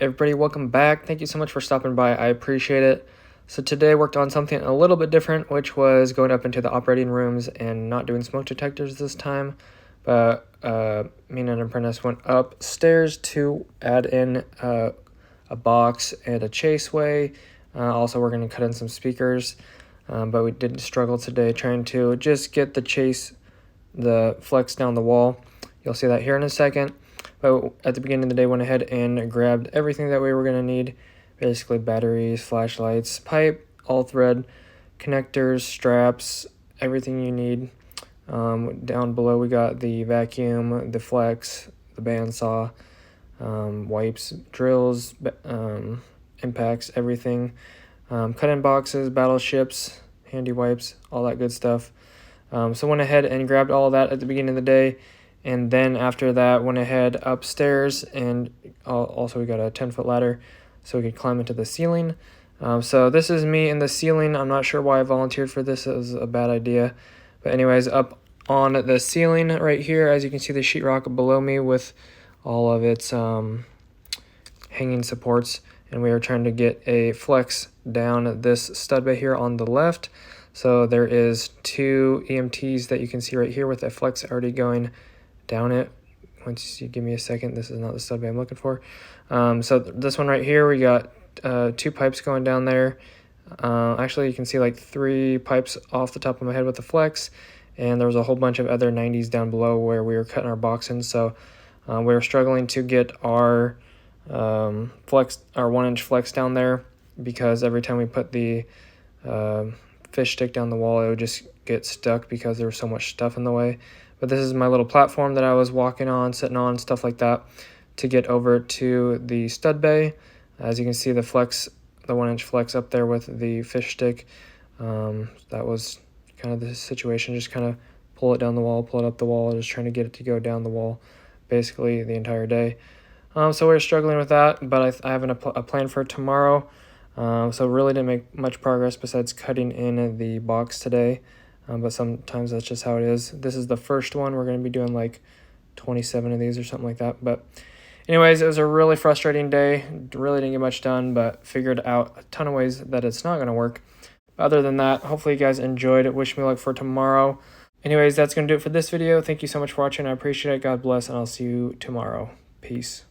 everybody, welcome back. Thank you so much for stopping by. I appreciate it. So today I worked on something a little bit different, which was going up into the operating rooms and not doing smoke detectors this time. But me and an apprentice went upstairs to add in a box and a chaseway. Also, we're going to cut in some speakers, but we did struggle today trying to just get the flex down the wall. You'll see that here in a second. But at the beginning of the day, went ahead and grabbed everything that we were going to need. Basically batteries, flashlights, pipe, all thread, connectors, straps, everything you need. Down below we got the vacuum, the flex, the bandsaw, wipes, drills, impacts, everything. Cut-in boxes, battleships, handy wipes, all that good stuff. So went ahead and grabbed all that at the beginning of the day. And then after that, went ahead upstairs, and also we got a 10-foot ladder so we could climb into the ceiling. So this is me in the ceiling. I'm not sure why I volunteered for this. It was a bad idea. But anyways, up on the ceiling right here, as you can see the sheetrock below me with all of its hanging supports. And we are trying to get a flex down this stud bay here on the left. So there is 2 EMTs that you can see right here with a flex already going down it. Once you give me a second, this is not the stud bay I'm looking for. So this one right here, we got 2 pipes going down there. Actually, you can see like 3 pipes off the top of my head with the flex, and there was a whole bunch of other 90s down below where we were cutting our box in. So we were struggling to get our flex, our 1-inch flex down there, because every time we put the fish stick down the wall, it would just get stuck because there was so much stuff in the way. But this is my little platform that I was walking on, sitting on, stuff like that, to get over to the stud bay. As you can see, the flex, the 1-inch flex up there with the fish stick. That was kind of the situation, just kind of pull it down the wall, pull it up the wall, just trying to get it to go down the wall basically the entire day. So we're struggling with that, but I have a plan for tomorrow. So really didn't make much progress besides cutting in the box today. But sometimes that's just how it is. This is the first one. We're going to be doing like 27 of these or something like that. But anyways, it was a really frustrating day. Really didn't get much done, but figured out a ton of ways that it's not going to work. Other than that, hopefully you guys enjoyed it. Wish me luck for tomorrow. Anyways, that's going to do it for this video. Thank you so much for watching. I appreciate it. God bless, and I'll see you tomorrow. Peace.